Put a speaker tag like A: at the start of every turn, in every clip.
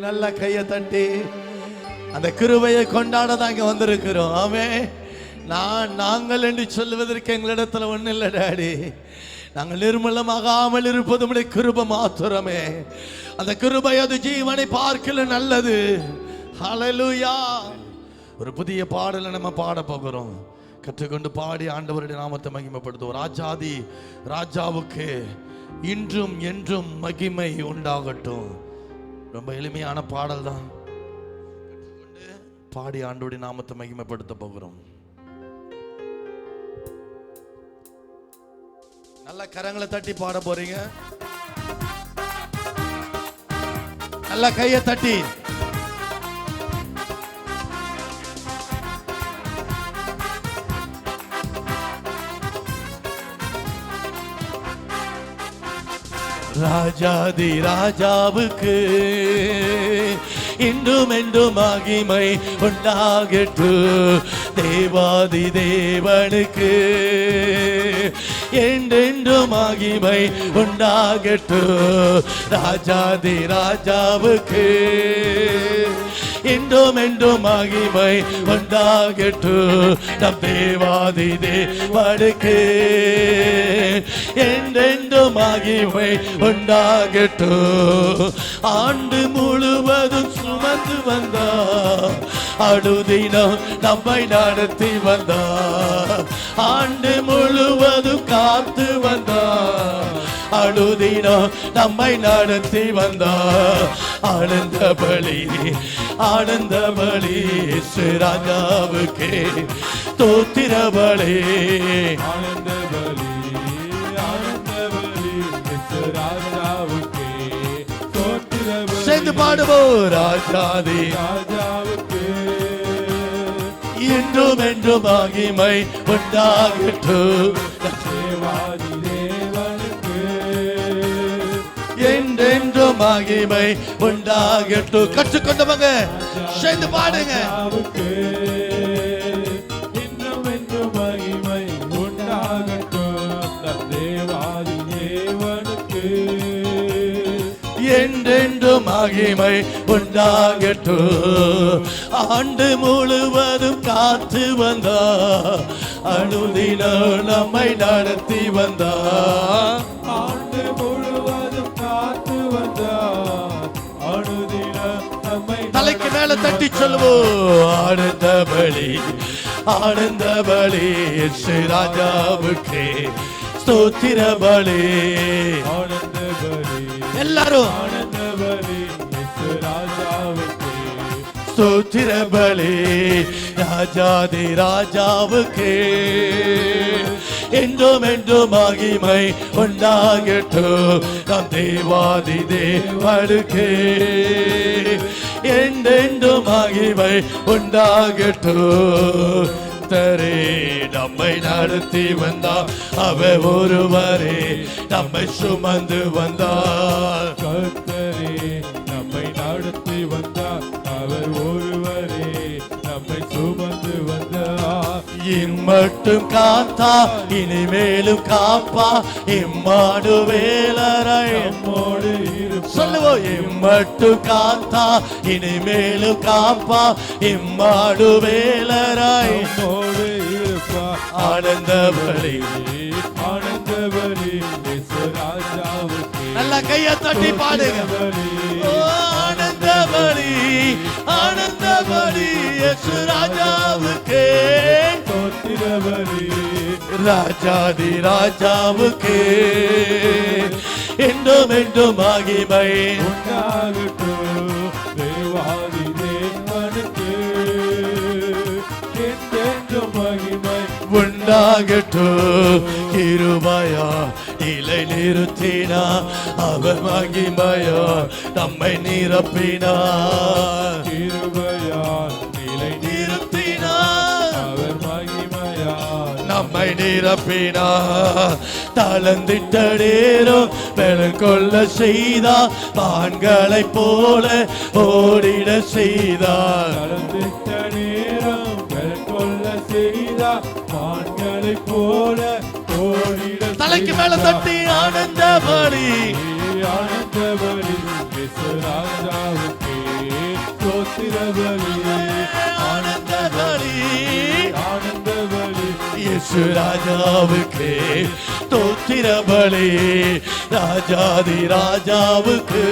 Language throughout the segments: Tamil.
A: நல்ல கையை தட்டி அந்த கிருபையை கொண்டாட இங்க வந்திருக்கிறோம். ஆமே, நாங்கள் என்று சொல்லுவதற்கு எங்களிடத்துல ஒண்ணு இல்லை டாடி. நாங்கள் நிர்மலமாகாமல் இருப்பது உம்முடைய கிருபை மாத்திரமே. அந்த கிருபை அது ஜீவனை பார்க்கல நல்லது. ஹல்லேலூயா. ஒரு புதிய பாடலை நம்ம பாட போகிறோம். கற்றுக்கொண்டு பாடி ஆண்டவருடைய நாமத்தை மகிமைப்படுத்துவோம். ராஜாதி ராஜாவுக்கு இன்றும் என்றும் மகிமை உண்டாகட்டும். ரொம்ப எளிமையான பாடல் தான். கற்றுக்கொண்டு பாடி ஆண்டவருடைய நாமத்தை மகிமைப்படுத்த போகிறோம். நல்ல கரங்களை தட்டி பாட போறீங்க. நல்ல கையை தட்டி ராஜாதி ராஜாவுக்கு இன்றும் என்றும் மகிமை உண்டாகட்டும். தேவாதி தேவனுக்கு என்றென்றும் மகிமை உண்டாகட்டும். ராஜாதி ராஜாவுக்கு இன்றும் என்றும் மகிமை உண்டாகட்டும். நம் தேவாதி தேவனுக்கு என்றென்றும் மகிமை உண்டாகட்டும். ஆண்டு முழுவதும் சுமந்து வந்தார், அனுதினம் நம்மை நடத்தி வந்தார். ஆண்டு முழுவதும் காத்து வந்தார், அனுதினம் நம்மை நடத்தி வந்தார். ஆனந்த பலி ஆனந்த பலி ராஜாவுக்கே தோத்திர பலி.
B: ஆனந்த பலி ஆனந்த பலி ராஜாவுக்கே தோத்திர பலி.
A: சேர்ந்து பாடுவோம். ராஜாதி
B: ராஜாவுக்கு
A: இன்றும் என்றும் மகிமை உண்டாகட்டும்.
B: தேவாதி தேவனுக்கு
A: என்றென்றும் மகிமை உண்டாகட்டும். கற்றுக்கொண்டவங்க சேர்ந்து பாடுங்க.
B: ராஜாவுக்கு இன்றும் என்றும் மகிமை உண்டாகட்டும். தேவாதி தேவனுக்கு
A: என்றென்றும் மகிமை உண்டாகட்டும். ஆண்டு முழுவதும் காத்து வந்தார், அனுதினம் நம்மை நடத்தி வந்தார்.
B: ஆண்டு முழுவதும் காத்து வந்தார், அனுதினம் நம்மை
A: தலைக்கு மேல தட்டி சொல்லுவோம். ஆனந்த பலி ஆனந்த பலி ராஜாவுக்கு ஸ்தோத்திர பலி.
B: ஆனந்த பலி
A: எல்லாரும்
B: ஆனந்த பலி ராஜாவுக்கு
A: ஸ்தோத்திர பலி. ராஜாதி ராஜாவுக்கு என்றும் என்றும் மகிமை உண்டாகட்டும். நம் தேவாதி தேவனுக்கு என்றென்றும் மகிமை உண்டாகட்டும். தரே நம்மை நடத்தி வந்தார், அவர் ஒருவரே நம்மை சுமந்து வந்தார்.
B: கர்த்தரே நம்மை நடத்தி வந்தார், அவர் ஒருவரே நம்மை சுமந்து வந்தார்.
A: இம்மட்டும் காத்தா இனிமேலும் காப்பா, இம்மானுவேலரை
B: நம்மோடு இருப்பார்.
A: சொல்லுவோம். இம்மட்டும் காத்தா இனிமேலும் காப்பா, இம்மானுவேலரை
B: நம்மோடு இருப்பார்.
A: ஆனந்த பலி
B: ஆனந்த பலி ராஜாவுக்கு
A: நல்ல கையை தட்டி பாடுங்க.
B: பலி
A: ஓ, ஆனந்த பலி ஆனந்த பலி ராஜாவுக்கு
B: தோத்திர பலி
A: ராஜாதி ராஜாவுக்கு என்றும் என்றும் மகிமை
B: உண்டாகட்டும். தேவாதி தேவனுக்கு என்றென்றும் மகிமை
A: உண்டாகட்டும். கிருபையா நிலை நிறுத்தினா, அவர் மகிமையா நம்மை நிரப்பினார்.
B: கிருபையால் நிலை
A: நிறுத்தினார்,
B: அவர் மகிமையால்
A: நம்மை நிரப்பினார். தளர்ந்திட்ட நேரம் பலன் கொள்ள செய்தார், மான்களைப் போல ஓடிட செய்தார்.
B: நடந்திட்ட நேரம் கொள்ள செய்தார், மான்களைப் போல ஓடிட
A: தலைக்கு மேல தட்டி ஆனந்த பலி
B: ஆனந்த பலி இயேசு ராஜாவுக்கே ஸ்தோத்திர பலி
A: ஆனந்த பலி
B: ஆனந்த பலி
A: இயேசு ராஜாவுக்கு ஸ்தோத்திர பலி ராஜாதி ராஜாவுக்கு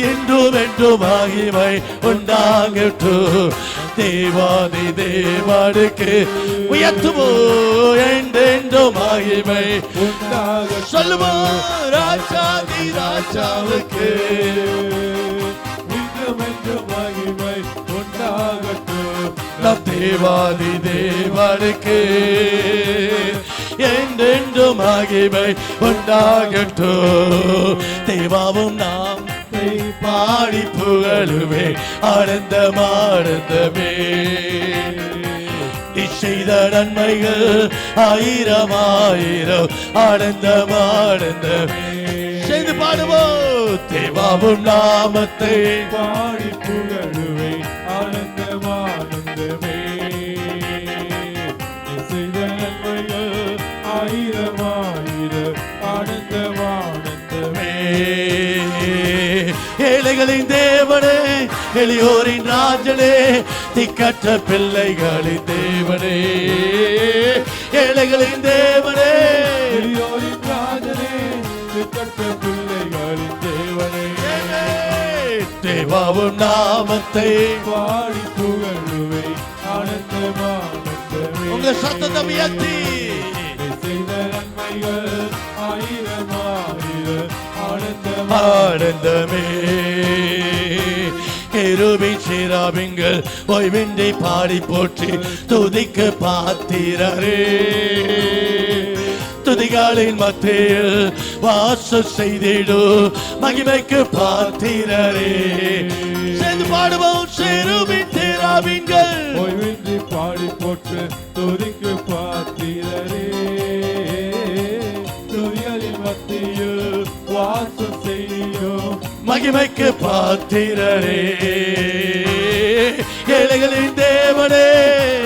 A: என்றும் என்றும் மகிமை உண்டாகட்டும் தேவாதி தேவனுக்கு உயர்த்துவோ என்றென்றும் மகிமை
B: உண்டாக
A: சொல்லுவோம் ராஜாதி ராஜாவுக்கு
B: என்றும் என்றும் மகிமை உண்டாகட்டும்
A: நம் தேவாதி தேவனுக்கு என்றென்றும் மகிமை உண்டாகட்டும் தேவாவும் நாம் பாடி புகழுவே ஆனந்தம் ஆனந்தமே நீ செய்த நன்மைகள் ஆயிரம் ஆயிரம் ஆனந்தம் ஆனந்தமே செய்து பாடுவோம் தேவாவும் நாமத்தை
B: பாடி புகழுவே ஆனந்தம் ஆனந்தமே நீ செய்த நன்மைகள் ஆயிரம் ஆயிரம் ஆனந்தம் ஆனந்தமே
A: ஏழைகளின் தேவனே எளியோரின் ராஜனே திக்கற்ற பிள்ளைகளின் தேவனே ஏழைகளின் தேவனே
B: எளியோரின் ராஜனே திக்கற்ற பிள்ளைகளின் தேவனே
A: தேவாவும் நாமத்தை
B: பாடி புகழுவே ஆனந்தம் ஆனந்தமே
A: உங்க சத்தத்தை உயர்த்தி
B: செய்த நன்மைகள் ஆயிரம் ஆயிரம் ஆனந்தம்
A: ஆனந்தமே கெரூபின் சேராபிங்கள் ஓய்வின்றி பாடி போற்றி துதிக்கு பாத்திரரே துதிகளின் மத்தியில் வாசம் செய்திடும் மகிமைக்கு பாத்திரரே செய்து பாடுவோம் சேரூபின் சேராபிங்கள்
B: ஓய்வின்றி பாடி போட்டு துதிக்கு பாத்திரரே துதிகளின் மத்தியில் வாசம் செய்யும்
A: மகிமைக்கு பாத்திரரே ஏழைகளின் தேவனே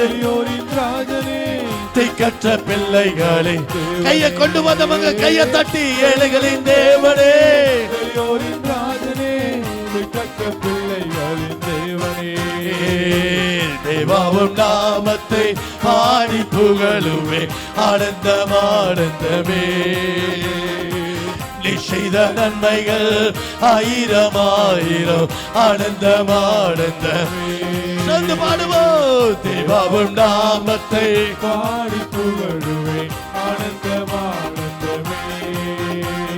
B: எளியோரின் ராஜனே
A: திக்கற்ற பிள்ளைகளே கையை கொண்டு வந்தவங்க கையை தட்டி ஏழைகளின் தேவனே
B: எளியோரின் ராஜனே திக்கற்ற பிள்ளைகளின் தேவனே
A: தேவாவும் நாமத்தை பாடி புகழுவே ஆனந்தம் ஆனந்தமே நீ செய்த நன்மைகள் ஆயிரம் ஆயிரம் ஆனந்தம் ஆனந்தமே சொல்லு பாடுவோம் தேவாவும் நாமத்தை
B: பாடி புகழுவே ஆனந்தம் ஆனந்தமே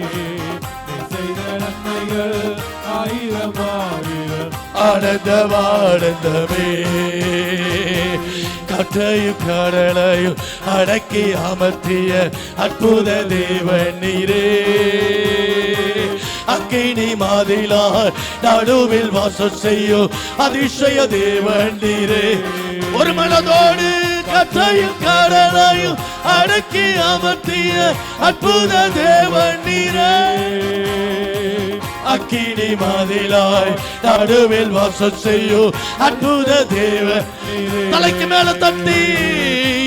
B: நீ செய்த நன்மைகள் ஆயிரம் ஆயிரம்
A: ஆனந்தம் ஆனந்தமே காற்றையும் கடலையும் அடக்கி அமர்த்திய அற்புத தேவன் நீரே அக்கினி மாதிலார் நடுவில் வாசம் செய்யும் அதிசய தேவன் நீரே ஒரு மனதோடு காற்றையும் கடலையும் அடக்கி அமர்த்திய அற்புத தேவன் நீரே அக்கினி மாதிலாய் நடுவில் வாசம் செய்யும் அற்புத தேவன் தலைக்கு மேல தட்டி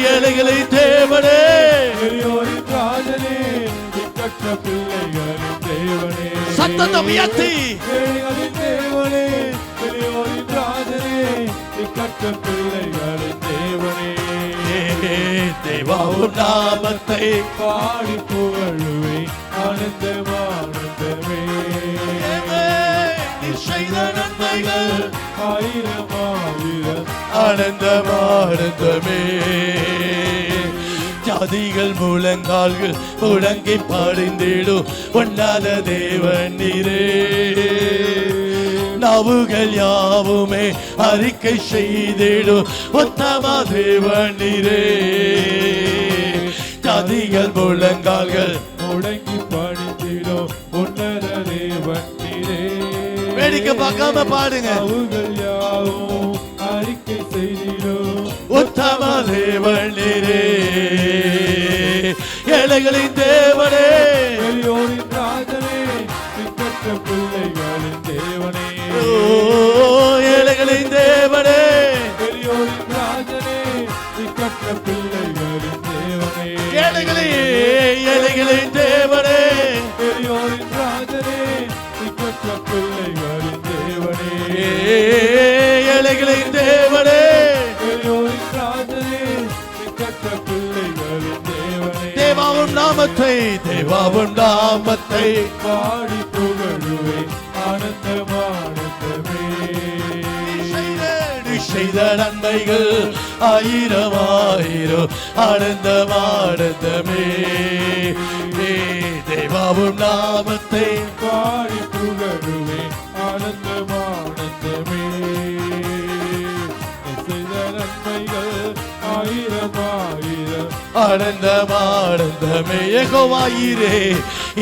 A: ஏழைகளை தேவனே
B: எளியோரின் ராஜனே திக்கற்ற பிள்ளைகளின் தேவனே
A: சத்தத்தை உயர்த்தி
B: ஏழைகளின் தேவனே எளியோரின் ராஜனே திக்கற்ற பிள்ளைகளின் தேவனே
A: தேவாவும் நாமத்தை
B: பாடி புகழுவே ஆனந்தம் ஆனந்தமே
A: நீ செய்த நன்மைகள்
B: ஆயிரம் ஆயிரம்
A: ஆனந்தம் ஆனந்தமே ஜாதிகள் முழங்கால்கள் முழங்கி பாடிந்திடும் ஒன்னாத தேவன் நீரே நாவுகள் யாவுமே அறிக்கை செய்திடும் உத்தம தேவன் நீரே ஜாதிகள் முழங்கால்கள்
B: முடங்கி படித்திடும் உன்னத தேவன் நீரே
A: வேடிக்கை பார்க்காம பாடுங்க
B: நாவுகள் யாவும் அறிக்கை செய்திடும்
A: உத்தம தேவன் நீரே ஏழைகளின் தேவனே
B: எளியோரின் ராஜனே திக்கற்ற பிள்ளைகளின் தேவனே
A: ஓ ஏழைகளின் தேவனே
B: எளியோரின் ராஜனே திக்கற்ற பிள்ளைகளின் தேவனே
A: ஏழைகளின் தேவனே
B: எளியோரின்
A: ஏழைகளின் தேவனே,
B: எளியோரின் ராஜனே, திக்கற்ற பிள்ளைகளின் தேவனே,
A: தேவாவும் நாமத்தை
B: பாடி புகழுவேன் ஆனந்தமானந்தமே.
A: நீ செய்த நன்மைகள் ஆயிரம் ஆயிரம் ஆனந்தமானந்தமே. தேவாவும் நாமத்தை
B: பாடி புகழுவேன் ஆனந்தமானந்தமே. செய்த நன்மைகள் ஆயிரம் ஆயிரம்
A: ஆனந்தமானந்தமே. ஏகோவாயிரே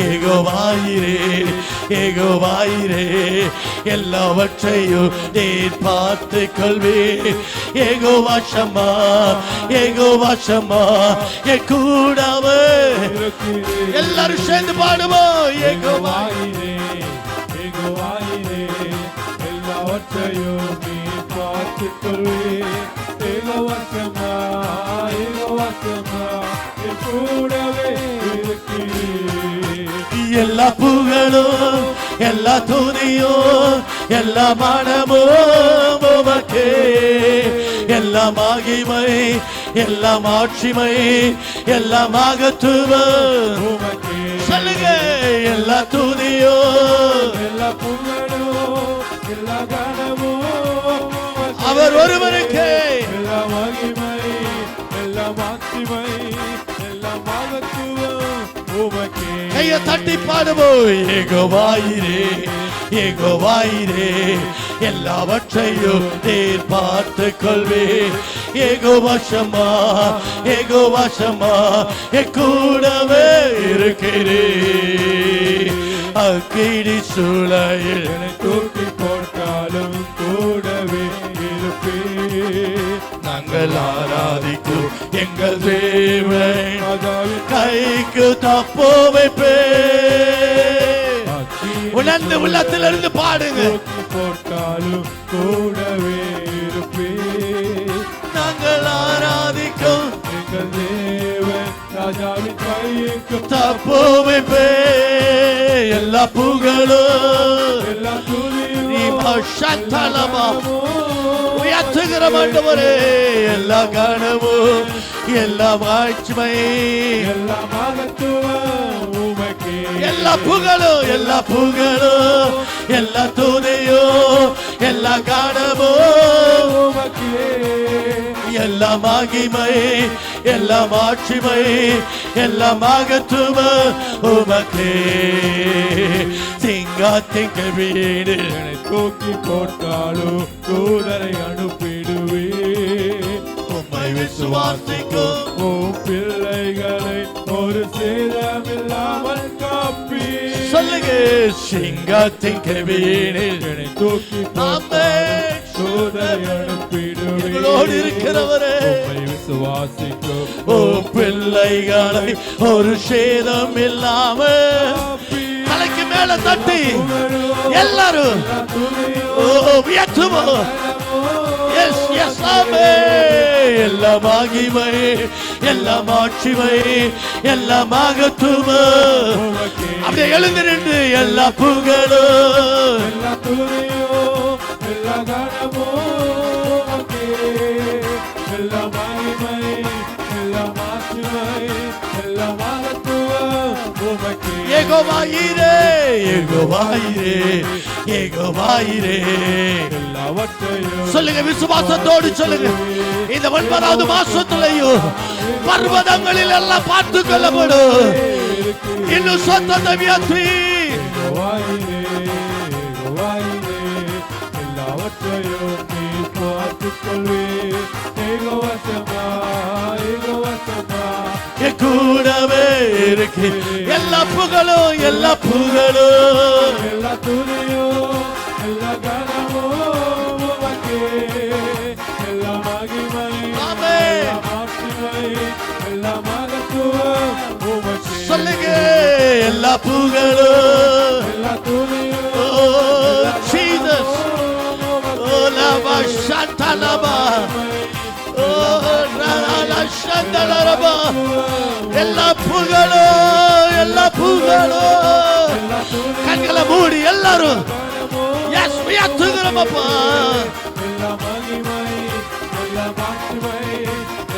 A: ஏகோவாயிரே ஏகோவாயிரே, எல்லாவற்றையும் நீர் பார்த்து கொள்வே. ஏகோவாஷமா ஏகோவாஷமா என் கூடாவே. எல்லாரும் சேர்ந்து பாடுவோம்.
B: ஏகோவாயிரே ஏகோவாயிரே, எல்லாவற்றையும் நீ பார்த்துக் கொள்வே. ஏகோவாசமா ஏகோவாசமா என் கூடவே இருக்கிறீர்.
A: எல்லா புகழும் எல்லா துதியும் எல்லா மனமும் உமக்கே. எல்லா மகிமை எல்லா மாட்சிமை எல்லா மகத்துவம்
B: உமக்கே.
A: சொல்லுங்க. எல்லா துதியும்
B: எல்லா புகழும் எல்லா கனமும்
A: அவர் ஒருவருக்கே.
B: எல்லா மகிமை எல்லா மாட்சிமை எல்லா மகத்துவம் உமக்கே.
A: கைய தட்டி பாடுவோம். ஏகோவாயிரே ஏகோவாயிரே, எல்லாவற்றையும் நீர் பார்த்து கொள்வே. ஏகோவாஷமா ஏகோவாஷமா என் கூடவே இருக்கிறே. அக்கினி சூளையில்
B: என்னை தூக்கி போட்டாலும் கூடவே இருப்பேன்.
A: நாங்கள் ஆராதிக்கும் எங்கள் தேவன்
B: ராஜாவின்
A: கைக்கு தப்போ வைப்பே. உணர்ந்து உள்ளத்திலிருந்து பாடுங்க.
B: தூக்கி போட்டாலும் கூடவே இருப்பேன்.
A: நாங்கள் ஆராதிக்கும்
B: எங்கள் தேவன் ராஜாவின் கைக்கு
A: தப்போ வைப்பே. எல்லா புகழும்
B: எல்லா துதியும்
A: நீ சந்தலமா உயர்த்துகிற ஆண்டவரே. எல்லா கனமும் எல்லா மாட்சிமை
B: எல்லா மகத்துவம் உமக்கே.
A: எல்லா புகழும் எல்லா புகழும் எல்லா துதியும் எல்லா கனமும்
B: உமக்கே.
A: எல்லா மகிமை எல்லா மாட்சிமை எல்லா மகத்துவம் உமக்கே. சிங்காத்தின் வீடு
B: என்னை தூக்கி போட்டாலும் தூதரை அனுப்பிடுவே.
A: உம்மை விசுவாசிக்கும்
B: உம் பிள்ளைகளை ஒரு சேதமில்லாமல் காப்பி.
A: சொல்லுங்க. சிங்காத்தின் வீணில்
B: என்னை தூக்கி போட்டாலும் தூதரை அனுப்பிடுவே.
A: எங்களோடு இருக்கிறவரே,
B: உம்மை விசுவாசிக்கும்
A: ஓ பிள்ளைகளை ஒரு சேதம் இல்லாம தலைக்கு மேல தட்டி எல்லாரும் ஓ உயர்த்துவோம். எஸ் எஸ் ஆமே. எல்லா மகிமை எல்லா மாட்சிமை எல்லா மகத்துவம் அப்படியே எழுந்து நின்று எல்லா புகழும்
B: எல்லா துதியும் எல்லா கனமும் உமக்கே. எல்லா மகிமை எல்லா மாட்சிமை எல்லா மகத்துவம் உமக்கே.
A: ஏகோவாயிரே ஏகோவாயிரே ஏகோவாயிரே.
B: எல்லாவற்றையும்
A: சொல்லுங்க விசுவாசத்தோடு சொல்லுங்க. இந்த 9வது மாசத்திலையும் பர்வதங்களில் எல்லாம் பார்த்து கொள்ளப்படும். இன்னும் சொந்தத்தை உயர்த்தி
B: யெகோவாயிரே, யெகோவாயிரே, எல்லாவற்றையும் நீ பார்த்துக் கொள்வீர். யெகோவாசமா, யெகோவாசமா,
A: என் கூடவே இருக்கு. எல்லா புகழும் எல்லா புகழும்
B: எல்லா துதியும் எல்லா கனமும் உமக்கே. எல்லா மகிமை
A: ஆமென்.
B: எல்லா மாட்சிமை எல்லா மகத்துவம் உமக்கே.
A: சொல்லுங்க எல்லா புகழும்
B: எல்லா துதியும்
A: Oh, Jesus. Oh, Lava Shantalaba. Oh, Rala Shantalaraba. எல்லா புகழும் எல்லா புகழும் கண்களை மூடி எல்லாரும் எஸ் உயர்த்துகிறோம் அப்பா.
B: எல்லா மகிமை, எல்லா மாட்சிமை,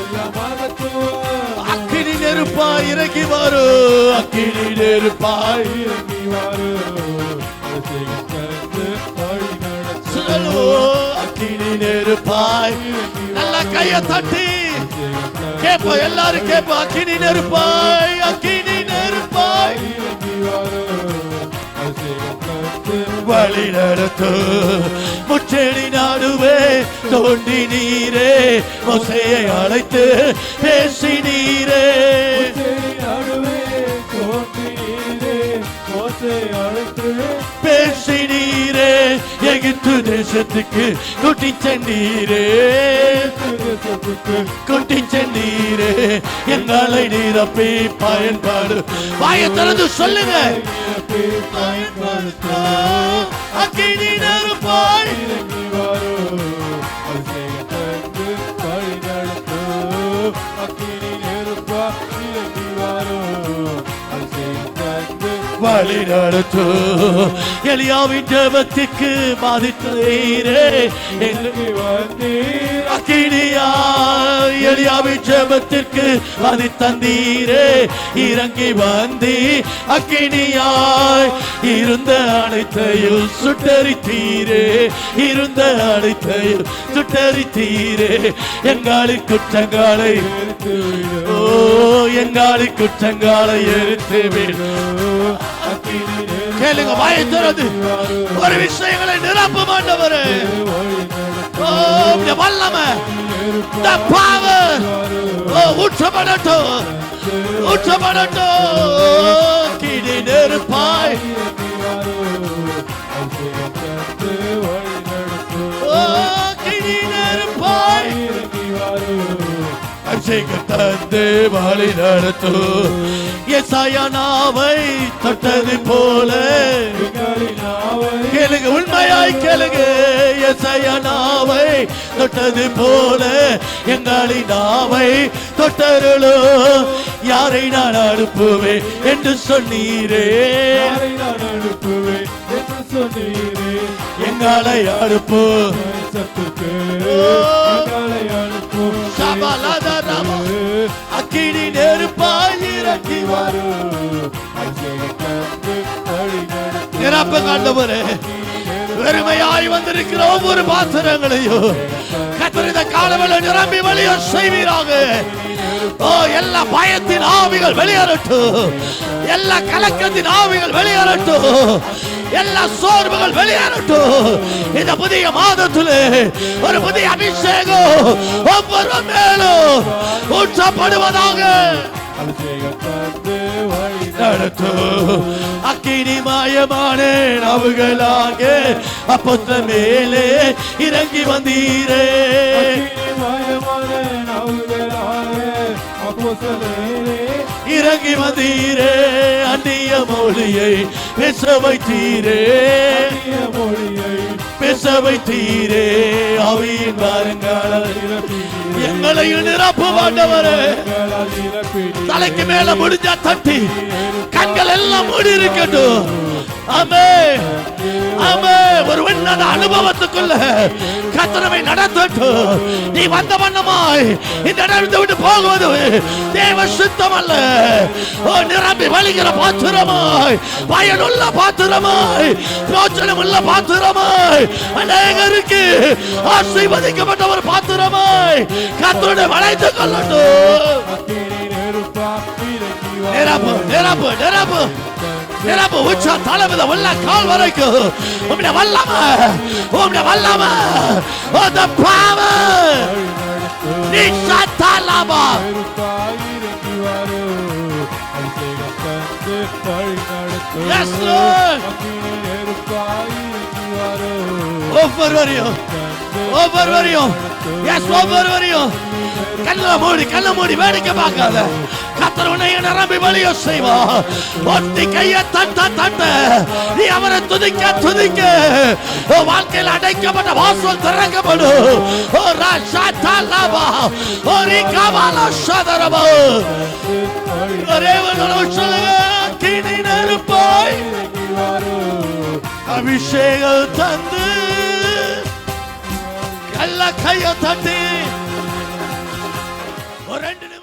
B: எல்லா மகத்துவம்
A: அக்கினி நெருப்பாய் இறங்கி வரும், அக்கினி நெருப்பாய்
B: இறங்கி வரும். அபிஷேகம் தந்து வழி நடத்தும்.
A: சொல்லுவோம், அக்கினி நெருப்பாய். நல்லா கையை தட்டி கேட்போம், எல்லாரும் கேட்போம். அக்கினி நெருப்பாய், அக்கினி நெருப்பாய்
B: இறங்கி வரும். அபிஷேகம் தந்து
A: வழி நடத்து. முச்செடி நாடுவே தோண்டி நீரே, மோசேயை அழைத்து பேசி நீரே.
B: நடுவே தோன்றினீரே, மோசேயை அழைத்து
A: பேசி நீரே, எகிப்து தேசத்துக்கு கூட்டி சென்றீரே, கூட்டி சென்றீரே. எங்களை நிரப்பி பயன்பாடு. வாயை திறந்து சொல்லுங்க. அக்கினி நெருப்பாய்
B: இறங்கி வரும். அபிஷேகம் தந்து வழி நடத்தும். அக்கினி நெருப்பாய் இறங்கி வரும். அபிஷேகம் தந்து
A: வழி நடத்து. எலியாவின் ஜெபத்துக்கு பாதித்தீரே,
B: இறங்கி வந்தீர்.
A: அக்கினியா எலியாவின் ஜெபத்திற்கு அது தந்தீரே, இறங்கி வந்தி அக்கினியாய் இருந்த அனைத்தையும் சுட்டரித்தீரே, இருந்த அனைத்தையும் சுட்டரித்தீரே. எங்களின் குற்றங்களை ஓ எங்களின் குற்றங்களை எரித்து விடும். கேளுங்க, வாயை திறந்து ஒரு விஷயங்களை நிரப்ப மாட்டவரே. ஓ வல்லமை, the power, ஊற்றப்படட்டும், ஊற்றப்படட்டும். கிடி நெருப்பாய், ஓ கிடி நெருப்பாய் அபிஷேகம் தந்து வழி நடத்து. எசாயா நாவை தொட்டது போல கேளுங்க, உண்மையாய் கேளுங்க. எசாயா நாவை தொட்டது போல எங்களின் நாவை தொட்டருளோ. யாரை நான் அனுப்புவேன் என்று சொன்னீரே, எங்களை அனுப்பு. அக்கினி நெருப்பாய் இறங்கி வரும். நிரப்ப காண்டவரே, வெறுமையாய் வந்திருக்கிற ஒவ்வொரு பாத்திரங்களையும் கர்த்தர் இந்த காலவேளை நிரம்பி வெளியே செய்வீராக. ஓ எல்லா பயத்தின் ஆவிகள் வெளியேறட்டும், எல்லா கலக்கத்தின் ஆவிகள் வெளியேறட்டும், எல்லா சோர்வுகள் வெளியேறட்டும். இந்த புதிய மாதத்திலே ஒரு புதிய அபிஷேகம் ஒவ்வொரு மேலும் ஊற்றப்படுவதாக நடத்து. அக்கினி மாயமான நவுகளாக அப்பொத்த மேலே இறங்கி வந்தீரே, இறங்கி வந்தீரே. அந்நிய மொழியை பேச வைத்தீரே, பேச வைத்தீரே. ஆவியின் வாருங்கள் எங்களையும் நிரப்ப மாட்டவரே. தலைக்கு மேல முடிஞ்சா தட்டி கண்கள் எல்லாம் மூடி இருக்கட்டும். ஆமே ஆமே. ஒரு உன்னத அனுபவத்துக்குள்ள கர்த்தரை நடத்தட்டும். நீ வந்த வண்ணமாய் இந்த இடத்தை விட்டு போகுவது தேவ சித்தம் அல்ல. ஓ நிரம்பி வழிகிற பாத்திரமாய், பயனுள்ள பாத்திரமாய், பிரோஜனம் உள்ள பாத்திரமாய், அநேகருக்கு ஆசீர்வதிக்கப்பட்ட ஒரு பாத்திரமாய் கர்த்தரை வளைத்துக் கொள்ளட்டும். நிரப்பு நிரப்பு நிரப்பு நிரப்பு. உச்ச தலைமுத உள்ள கால் வரைக்கும் உம்முடைய வல்லமை, உம்முடைய வல்லமை. ஓ the power நீ சத்தாலாமா. Yes Lord. ஒவ்வொருவரையும் ஒவ்வொருவரையும் எஸ் ஒவ்வொருவரையும் கண்ண மூடி வேடிக்கை பார்க்காத. கர்த்தர் உன்னை நிரம்பி வெளியே செய்வா. ஒட்டி கையை தட்ட தட்ட நீ அவரை துதிக்க துதிக்க வாழ்க்கையில் அடைக்கப்பட்ட வாசல் திறக்கப்படும். ஓ ராஷாதா லாபா ஓ ரிகாபாலா ஷதரபா. தேவனோடு சொல்லுங்க, கிணி நெருப்பாய் அபிஷேகம் தந்து எல்லா கையை தட்டி ஒரு 2